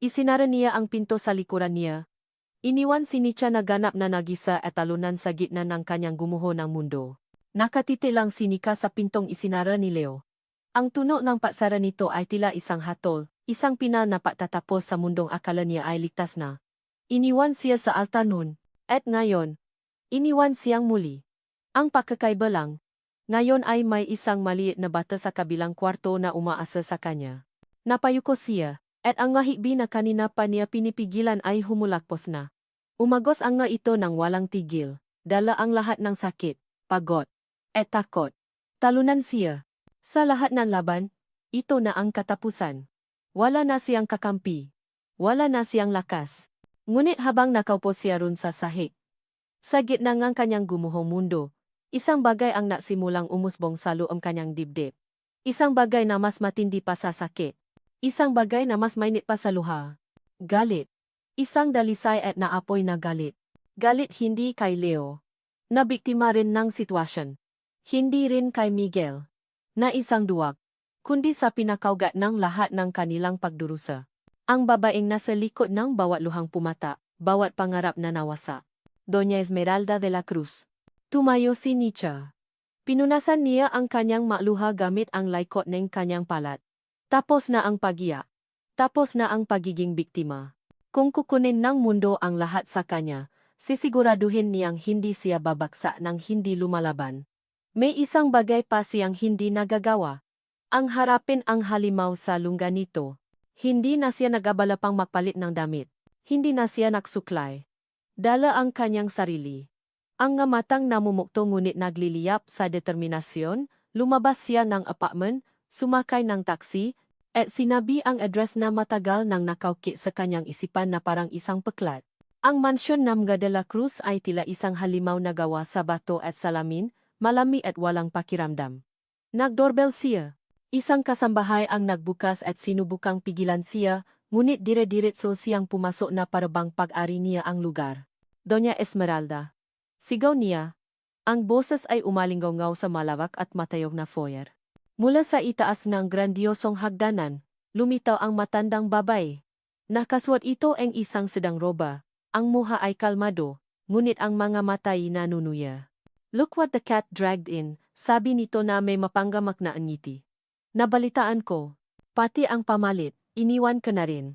Isinara niya ang pinto sa likuran niya. Iniwan si Nietzsche na ganap na nagisa at talunan sa gitna ng kanyang gumuho ng mundo. Nakatiti lang si Nika sa pintong isinara ni Leo. Ang tunog ng pagsara nito ay tila isang hatol, isang pinal na patatapos sa mundong akala niya ay ligtas na. Iniwan siya sa altar noon, at ngayon, iniwan siyang muli. Ang pagkakaiba lang, ngayon ay may isang maliit na bata sa kabilang kwarto na umaasa sa kanya. Napayuko siya, at ang ngahikbi na kanina pa niya pinipigilan ay humulakpos na. Umagos ang nga ito ng walang tigil, dala ang lahat ng sakit, pagod, at takot. Talunan siya. Sa lahat ng laban, ito na ang katapusan. Wala na siyang kakampi. Wala na siyang lakas. Ngunit habang nakaupo siya ron sa sahig, sa gitna ng kanyang gumuhong mundo, isang bagay ang nasimulang umusbong sa loob kanyang dibdib. Isang bagay na mas matindi pa sa sakit. Isang bagay na mas mainit pa sa luha. Galit. Isang dalisay at naapoy na galit. Galit hindi kay Leo. Na biktima rin ng sitwasyon. Hindi rin kay Miguel. Na isang duwag. Kundi sa pinakaugat ng lahat ng kanilang pagdurusa. Ang babaeng nasa likod ng bawat luhang pumata, bawat pangarap na nawasa. Doña Esmeralda de la Cruz. Tumayo si Nietzsche. Pinunasan niya ang kanyang maluha gamit ang laikot ng kanyang palat. Tapos na ang pagiya. Tapos na ang pagiging biktima. Kung kukunin ng mundo ang lahat sa kanya, sisiguraduhin niyang hindi siya babaksa ng hindi lumalaban. May isang bagay pa siyang hindi nagagawa. Ang harapin ang halimaw sa lungga nito. Hindi na siya nag-abala pang magpalit ng damit. Hindi na siya nagsuklay. Dala ang kanyang sarili. Ang nga matang namumukto ngunit nagliliyap sa determinasyon, lumabas siya ng apartment, sumakay ng taksi, At sinabi ang address na matagal nang nakaukit sa kanyang isipan na parang isang peklat. Ang mansyon ng De la Cruz ay tila isang halimaw na gawa sa bato at salamin, malami at walang pakiramdam. Nagdoorbell siya. Isang kasambahay ang nagbukas at sinubukang pigilan siya, ngunit dire-diretso siyang pumasok na parabang pag-ari niya ang lugar. Doña Esmeralda. Sigaw niya. Ang boses ay umalinggaw sa malawak at matayog na foyer. Mula sa itaas ng grandiosong hagdanan, lumitaw ang matandang babae. Nakasuot ito ang isang sedang roba. Ang muha ay kalmado, ngunit ang mga mata ay nanunuya. Look what the cat dragged in, sabi nito na may mapanggamak na ngiti. Nabalitaan ko. Pati ang pamalit, iniwan ka na rin.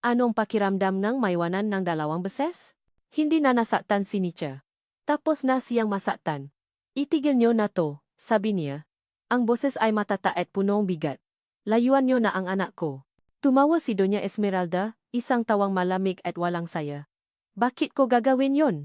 Anong pakiramdam ng maiwanan ng 2 beses? Hindi na nasaktan si Nietzsche. Tapos na siyang masaktan. Itigil niyo na to, sabi niya. Ang boses ay matata at punong bigat. Layuan niyo na ang anak ko. Tumawa si Doña Esmeralda, isang tawang malamig at walang saya. Bakit ko gagawin yon?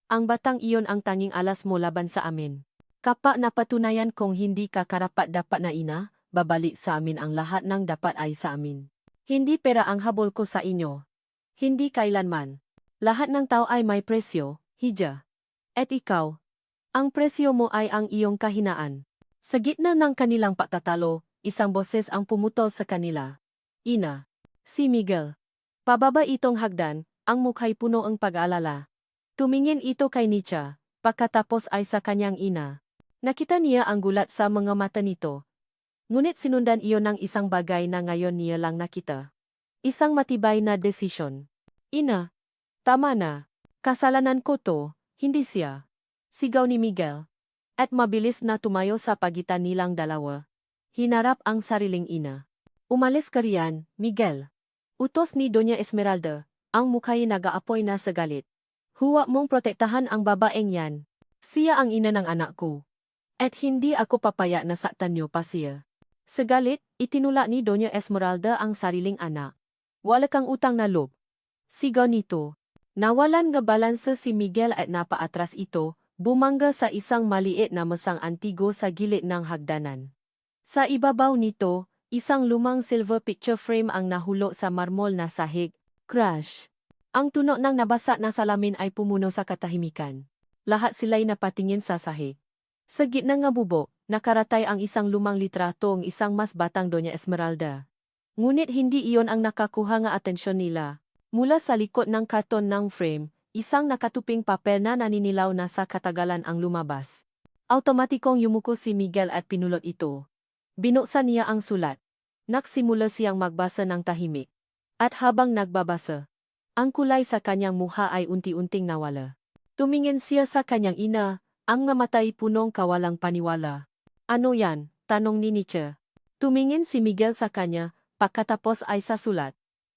Ang batang iyon ang tanging alas mo laban sa amin. Kapag napatunayan kong hindi ka karapat-dapat na ina, babalik sa amin ang lahat ng dapat ay sa amin. Hindi pera ang habol ko sa inyo. Hindi kailanman. Lahat ng tao ay may presyo, hija. At ikaw, ang presyo mo ay ang iyong kahinaan. Sa gitna ng kanilang pagtatalo, isang boses ang pumutol sa kanila. Ina. Si Miguel. Pababa itong hagdan, ang mukha'y puno ang pag-aalala. Tumingin ito kay Nietzsche, pagkatapos ay sa kanyang ina. Nakita niya ang gulat sa mga mata nito. Ngunit sinundan iyon ng isang bagay na ngayon niya lang nakita. Isang matibay na desisyon. Ina. Tama na. Kasalanan ko to, hindi siya. Sigaw ni Miguel. At mabilis na tumayo sa pagitan nilang dalawa. Hinarap ang sariling ina. Umalis ka riyan, Miguel. Utos ni Doña Esmeralda, ang mukha'y nag-aapoy na sa galit. Huwag mong protektahan ang babaeng yan. Siya ang ina ng anak ko. At hindi ako papaya na saktan niyo pa siya. Sa galit, itinula ni Doña Esmeralda ang sariling anak. Wala kang utang na loob. Sigaw nito. Nawalan ng balanse si Miguel at napaatras ito, bumangga sa isang maliit na mesang antigo sa gilid ng hagdanan. Sa ibabaw nito, isang lumang silver picture frame ang nahulo sa marmol na sahig. Crash! Ang tunog ng nabasa na salamin ay pumuno sa katahimikan. Lahat sila'y napatingin sa sahig. Sa gitna ng bubok, nakaratay ang isang lumang litrato ng isang mas batang Doña Esmeralda. Ngunit hindi iyon ang nakakuha ng atensyon nila. Mula sa likod ng karton ng frame, isang nakatuping papel na naninilaw na sa katagalan ang lumabas. Automatikong yumuko si Miguel at pinulot ito. Binuksan niya ang sulat. Nagsimula siyang magbasa ng tahimik. At habang nagbabasa, ang kulay sa kanyang mukha ay unti-unting nawala. Tumingin siya sa kanyang ina, ang namatay punong kawalang paniwala. Ano yan? Tanong ni Nietzsche. Tumingin si Miguel sa kanya, pagkatapos ay sa sulat.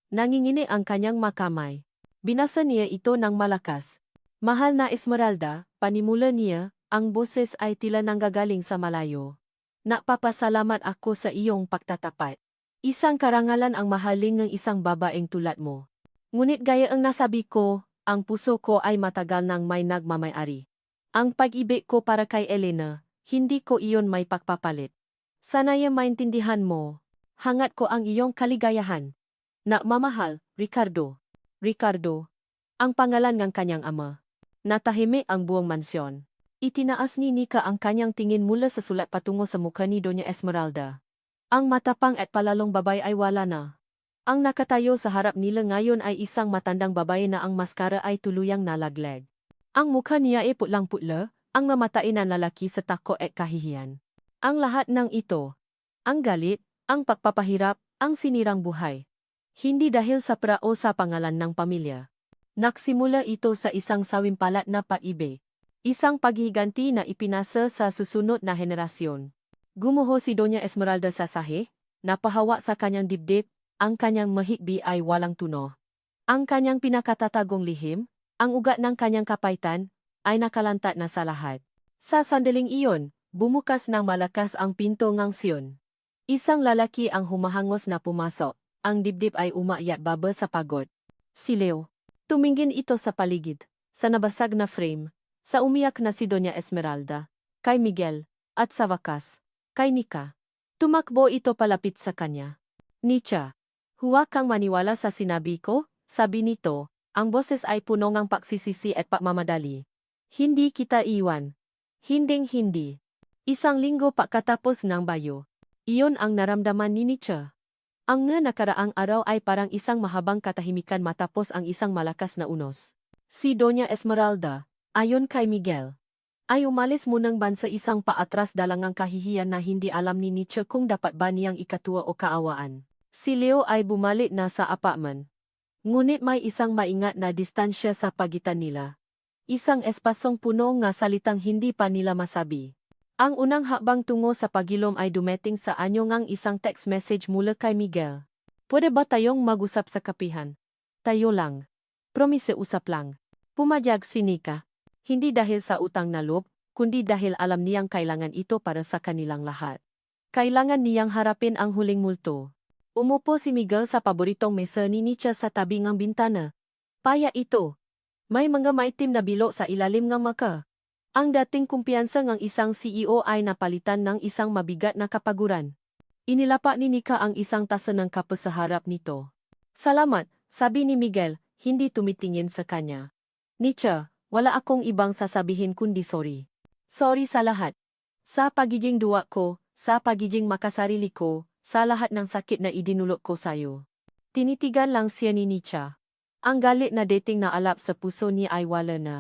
Nangingini ang kanyang makamay. Binasa niya ito ng malakas. Mahal na Esmeralda, panimula niya, ang boses ay tila nanggagaling sa malayo. Napapasalamat ako sa iyong pagtatapat. Isang karangalan ang mahaling ng isang babaeng tulad mo. Ngunit gaya ang nasabi ko, ang puso ko ay matagal nang may nagmamay-ari. Ang pag-ibig ko para kay Elena, hindi ko iyon may pagpapalit. Sana'y maintindihan mo. Hangat ko ang iyong kaligayahan. Nagmamahal, Ricardo. Ricardo, ang pangalan ng kanyang ama. Natahimik ang buong mansyon. Itinaas ni Nika ang kanyang tingin mula sa sulat patungo sa mukha ni Doña Esmeralda. Ang matapang at palalong babae ay wala na. Ang nakatayo sa harap nila ngayon ay isang matandang babae na ang maskara ay tuluyang nalaglag. Ang mukha niya ay putlang-putla, ang mamatain na lalaki sa tako at kahihiyan. Ang lahat ng ito, ang galit, ang pagpapahirap, ang sinirang buhay. Hindi dahil sa pera o sa pangalan ng pamilya. Nagsimula ito sa isang sawimpalat na pag-ibig. Isang paghiganti na ipinasa sa susunod na henerasyon. Gumuho si Doña Esmeralda sa sahi, napahawa sa kanyang dibdib, ang kanyang mahikbi ay walang tuno. Ang kanyang pinakatatagong lihim, ang ugat ng kanyang kapaitan, ay nakalantat na sa lahat. Sa sandaling iyon, bumukas ng malakas ang pinto ng Sion. Isang lalaki ang humahangos na pumasok. Ang dibdib ay umakyat baba sa pagod. Si Leo. Tumingin ito sa paligid, sa nabasag na frame, sa umiyak na si Doña Esmeralda, kay Miguel, at sa wakas, kay Nika. Tumakbo ito palapit sa kanya. Nietzsche. Huwag kang maniwala sa sinabi ko, sabi nito. Ang boses ay puno ng pagsisisi at pagmamadali. Hindi kita iwan. Hinding-hindi. Isang linggo pagkatapos ng bayo. Iyon ang naramdaman ni Nietzsche. Ang nakaraang araw ay parang isang mahabang katahimikan matapos ang isang malakas na unos. Si Doña Esmeralda, ayon kay Miguel, ay umalis munang bansa isang paatras dalangang kahihiyan na hindi alam ni Nietzsche kung dapat ba niyang ikatuwa o kaawaan. Si Leo ay bumalik na sa apartment. Ngunit may isang maingat na distansya sa pagitan nila. Isang espasong puno nga salitang hindi pa nila masabi. Ang unang hakbang tungo sa pagilom ay dumating sa anyo ngang isang text message mula kay Miguel. Pwede ba tayong mag-usap sa kapihan? Tayo lang. Promise usap lang. Pumayag si Nika. Hindi dahil sa utang na loob, kundi dahil alam niyang kailangan ito para sa kanilang lahat. Kailangan niyang harapin ang huling multo. Umupo si Miguel sa paboritong mesa ni Nietzsche sa tabi ng bintana. Paya ito. May mga maitim na bilo sa ilalim ng maka. Ang dating kumpiyansa ng isang CEO ay napalitan ng isang mabigat na kapaguran. Inilapa ni Nika ang isang tasa ng kape sa harap nito. Salamat, sabi ni Miguel, hindi tumitingin sa kanya. Nietzsche, wala akong ibang sasabihin kundi sorry. Sorry sa lahat. Sa pagiging duwa ko, sa pagiging makasarili ko, sa lahat ng sakit na idinulot ko sa'yo. Tinitigan lang siya ni Nietzsche. Ang galit na dating na alap sa puso niya ay wala na.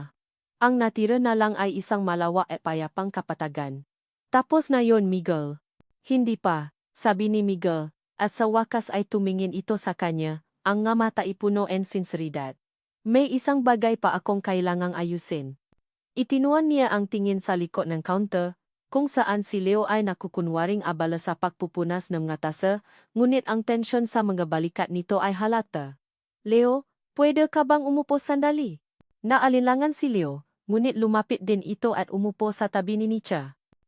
Ang natira na lang ay isang malawak at payapang kapatagan. Tapos na yon, Miguel. Hindi pa, sabi ni Miguel, at sa wakas ay tumingin ito sa kanya, ang nga mata ipuno en sinseridad. May isang bagay pa akong kailangang ayusin. Itinuan niya ang tingin sa likod ng counter, kung saan si Leo ay nakukunwaring abala sa pagpupunas ng mga tasa, ngunit ang tensyon sa mga balikat nito ay halata. Leo, pwede ka bang umupo sandali? Naalinlangan si Leo, ngunit lumapit din ito at umupo sa tabi ni Nietzsche.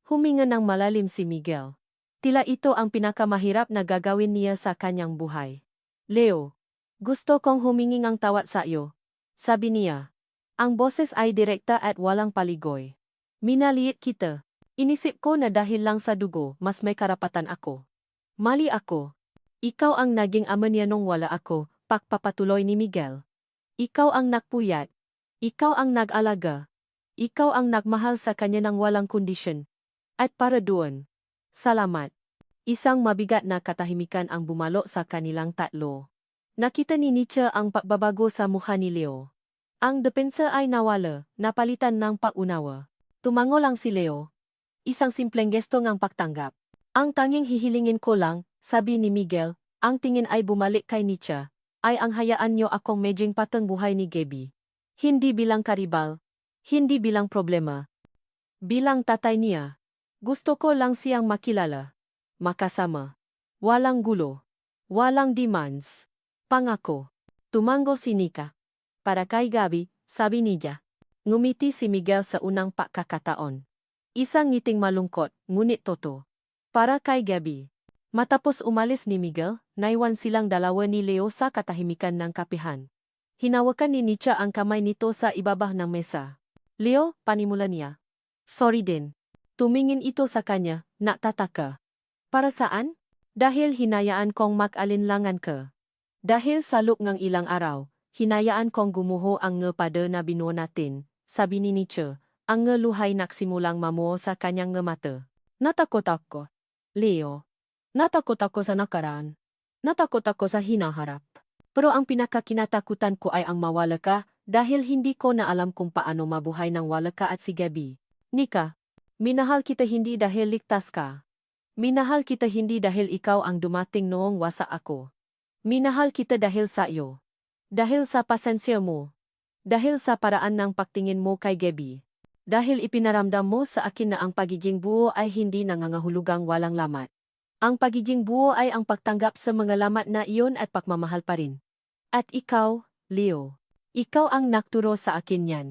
Huminga ng malalim si Miguel. Tila ito ang pinakamahirap na gagawin niya sa kanyang buhay. Leo, gusto kong humingi ng tawad sa iyo, sabi niya. Ang boses ay direkta at walang paligoy. Minaliit kita. Inisip ko na dahil lang sa dugo, mas may karapatan ako. Mali ako. Ikaw ang naging ama niya nung wala ako, pagpapatuloy ni Miguel. Ikaw ang nagpuyat. Ikaw ang nag-alaga. Ikaw ang nagmahal sa kanya ng walang kondisyon. At para doon, salamat. Isang mabigat na katahimikan ang bumalo sa kanilang tatlo. Nakita ni Nietzsche ang pagbabago sa mukha ni Leo. Ang depensa ay nawala, napalitan ng pag-unawa. Tumango lang si Leo. Isang simpleng gesto ngang pagtanggap. Ang tanging hihilingin ko lang, sabi ni Miguel, ang tingin ay bumalik kay Nietzsche, ay ang hayaan niyo akong medjing patang buhay ni Gaby. Hindi bilang karibal, hindi bilang problema. Bilang tatay niya. Gusto ko lang siyang makilala. Makasama. Walang gulo. Walang demands. Pangako. Tumango si Nika. Para kay Gaby, sabi niya. Ngumiti si Miguel sa unang pagkakataon. Isang ngiting malungkot, ngunit toto. Para kay Gaby. Matapos umalis ni Miguel, naiwan silang dalawa ni Leo sa katahimikan ng kapihan. Hinawakan ni Nietzsche ang kamay nito sa ibaba ng mesa. Leo, panimula niya. Sorry din. Tumingin ito sa kanya, natataka. Para saan? Dahil hinayaan kong mag-alinlangan ka. Dahil sa loop ng ilang araw, hinayaan kong gumuho ang pada na binuo natin, sabi ni Nietzsche. Ang luhay nagsimulang mamuo sa kanyang mata. Natakot ako. Leo. Natakot ako sa nakaraan. Natakot ako sa hinaharap. Pero ang pinakakinatakutan ko ay ang mawala ka, dahil hindi ko na alam kung paano mabuhay ng wala ka at si Gaby. Nika, minahal kita hindi dahil ligtas ka. Minahal kita hindi dahil ikaw ang dumating noong wasa ako. Minahal kita dahil sa iyo. Dahil sa pasensya mo. Dahil sa paraan ng pagtingin mo kay Gaby. Dahil ipinaramdam mo sa akin na ang pagiging buo ay hindi nangangahulugang walang lamat. Ang pagiging buo ay ang pagtanggap sa mga lamat na iyon at pagmamahal pa rin. At ikaw, Leo. Ikaw ang nagturo sa akin yan.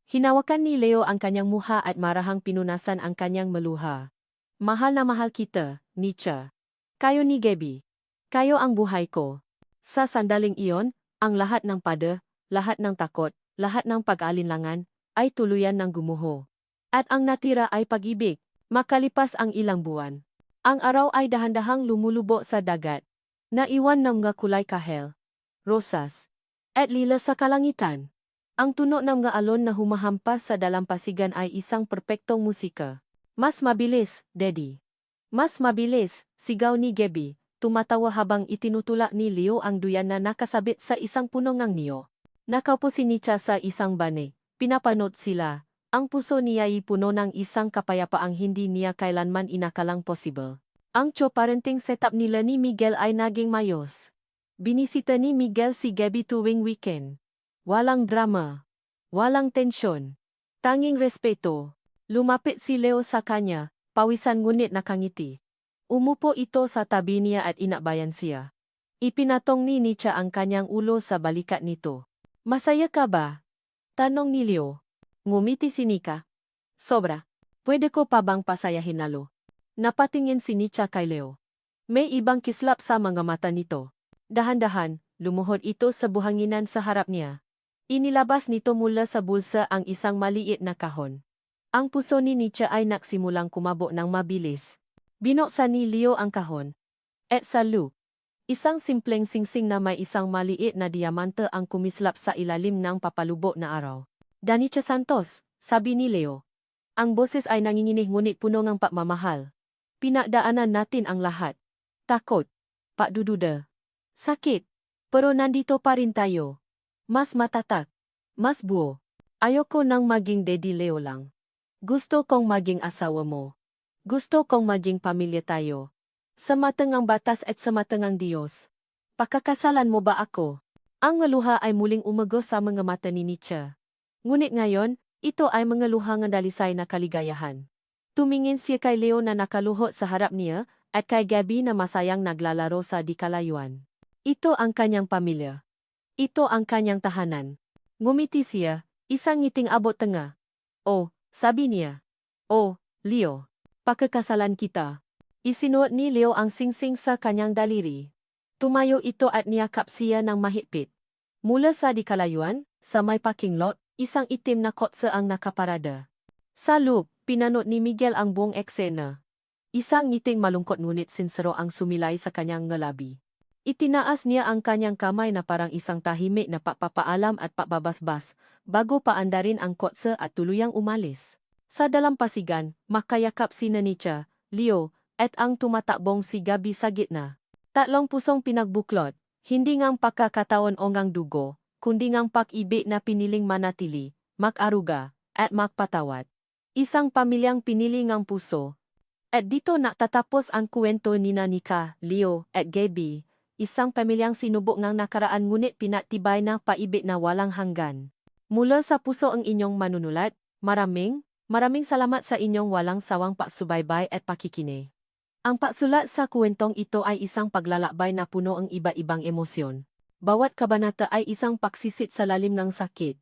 Hinawakan ni Leo ang kanyang muha at marahang pinunasan ang kanyang maluha. Mahal na mahal kita, Nietzsche. Kayo ni Gaby. Kayo ang buhay ko. Sa sandaling iyon, ang lahat ng pada, lahat ng takot, lahat ng pag-alinlangan, ay tuluyan ng gumuho. At ang natira ay pag-ibig. Makalipas ang ilang buwan. Ang araw ay dahan-dahang lumulubo sa dagat. Naiwan ng mga kulay kahel, rosas, at lila sa kalangitan. Ang tunog ng mga alon na humahampas sa dalampasigan ay isang perpektong musika. Mas mabilis, Daddy. Mas mabilis, sigaw ni Gabby, tumatawa habang itinutulak ni Leo ang duyan na nakasabit sa isang puno ng niyo. Nakaupo si Nietzsche sa isang bane, pinapanood sila. Ang puso niya ay puno ng isang kapayapaang hindi niya kailanman inakalang possible. Ang parenting setup nila ni Miguel ay naging mayos. Binisita ni Miguel si Gabby tuwing weekend. Walang drama. Walang tensyon. Tanging respeto. Lumapit si Leo sa kanya, pawisan ngunit nakangiti. Umupo ito sa tabi niya at inabayan siya. Ipinatong ni Nietzsche ang kanyang ulo sa balikat nito. Masaya ka ba? Tanong ni Leo. Ngumiti si Nika. Sobra. Pwede ko pa bang pasayahin lalo? Napatingin si Nietzsche kay Leo. May ibang kislap sa mga mata nito. Dahan-dahan, lumuhod ito sa buhanginan sa harap niya. Inilabas nito mula sa bulsa ang isang maliit na kahon. Ang puso ni Nietzsche ay nagsimulang kumabo ng mabilis. Binuksan ni Leo ang kahon. At sa loob, isang simpleng singsing na may isang maliit na diamante ang kumislap sa ilalim ng papalubok na araw. Danicha Santos, sabi ni Leo. Ang boses ay nanginginig ngunit puno ng pagmamahal. Pinagdaanan natin ang lahat. Takot, pagdududa, sakit. Pero nandito pa rin tayo. Mas matatak, mas buo. Ayoko nang maging Daddy Leo lang. Gusto kong maging asawa mo. Gusto kong maging pamilya tayo. Sa matangang batas at sa matangang Diyos. Pakakasalan mo ba ako? Ang luha ay muling umago sa mga mata ni Nietzsche. Ngunit ngayon, ito ay mga luha ng dalisay na kaligayahan. Tumingin siya kay Leo na nakaluhod sa harap niya, at kay Gabby na masayang naglalaro sa di kalayuan. Ito ang kanyang pamilya. Ito ang kanyang tahanan. Ngumiti siya, isang ngiting abot tanga. Oh, sabi niya. Oh, Leo. Pakakasalan kita. Isinuot ni Leo ang singsing sa kanyang daliri. Tumayo ito at niyakap siya ng mahigpit. Mula sa di kalayuan, sa may parking lot, isang itim na kotse ang nakaparada. Sa loob, pinanood ni Miguel ang buong eksena. Isang ngiting malungkot ngunit sinsero ang sumilay sa kanyang ngalabi. Itinaas niya ang kanyang kamay na parang isang tahimik na pagpapaalam at pagbabasbas, bago paandarin ang kotse at tuluyang umalis. Sa dalampasigan, makayakap si Nietzsche, Leo, at ang tumatakbong si Gabby sa gitna. Tatlong pusong pinagbuklod, hindi ngang pagkakataon o ngang dugo, kundi ngang pag-ibig na piniling manatili, mag-aruga, at magpatawad. Isang pamilyang pinili ngang puso. At dito natatapos ang kwento ni Nika, Leo, at Gabby, isang pamilyang sinubok ng nakaraan ngunit pinatibay na paibig na walang hanggan. Mula sa puso ang inyong manunulat, maraming salamat sa inyong walang sawang pagsubaybay at pakikinig. Ang pagsulat sa kwentong ito ay isang paglalakbay na puno ang iba-ibang emosyon. Bawat kabanata ay isang pagsisit sa lalim ng sakit,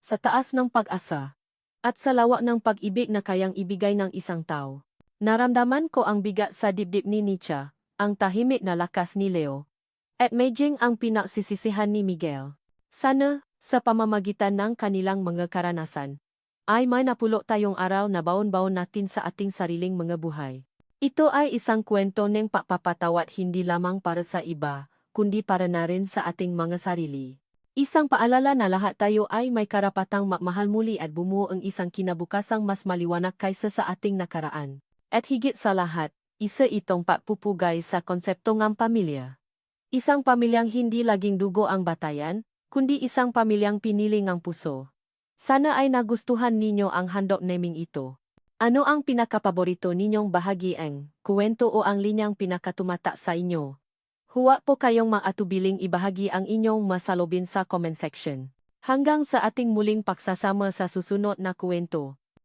sa taas ng pag-asa, at sa lawak ng pag-ibig na kayang ibigay ng isang tao. Naramdaman ko ang bigat sa dibdib ni Nietzsche, ang tahimik na lakas ni Leo, at medjing ang pinagsisisihan ni Miguel. Sana, sa pamamagitan ng kanilang mga karanasan, ay may napulo tayong aral na baon-baon natin sa ating sariling mga buhay. Ito ay isang kwento ng pagpapatawad hindi lamang para sa iba, kundi para na rin sa ating mga sarili. Isang paalala na lahat tayo ay may karapatang magmahal muli at bumuo ang isang kinabukasang mas maliwanag kaysa sa ating nakaraan. At higit sa lahat, isa itong pagpupugay sa konsepto ng pamilya. Isang pamilyang hindi laging dugo ang batayan, kundi isang pamilyang pinili ng puso. Sana ay nagustuhan ninyo ang handog naming ito. Ano ang pinakapaborito ninyong bahagian, kwento o ang linyang pinakatumata sa inyo? Huwag po kayong maatubiling ibahagi ang inyong masalobin sa comment section. Hanggang sa ating muling pagsasama sa susunod na kwento.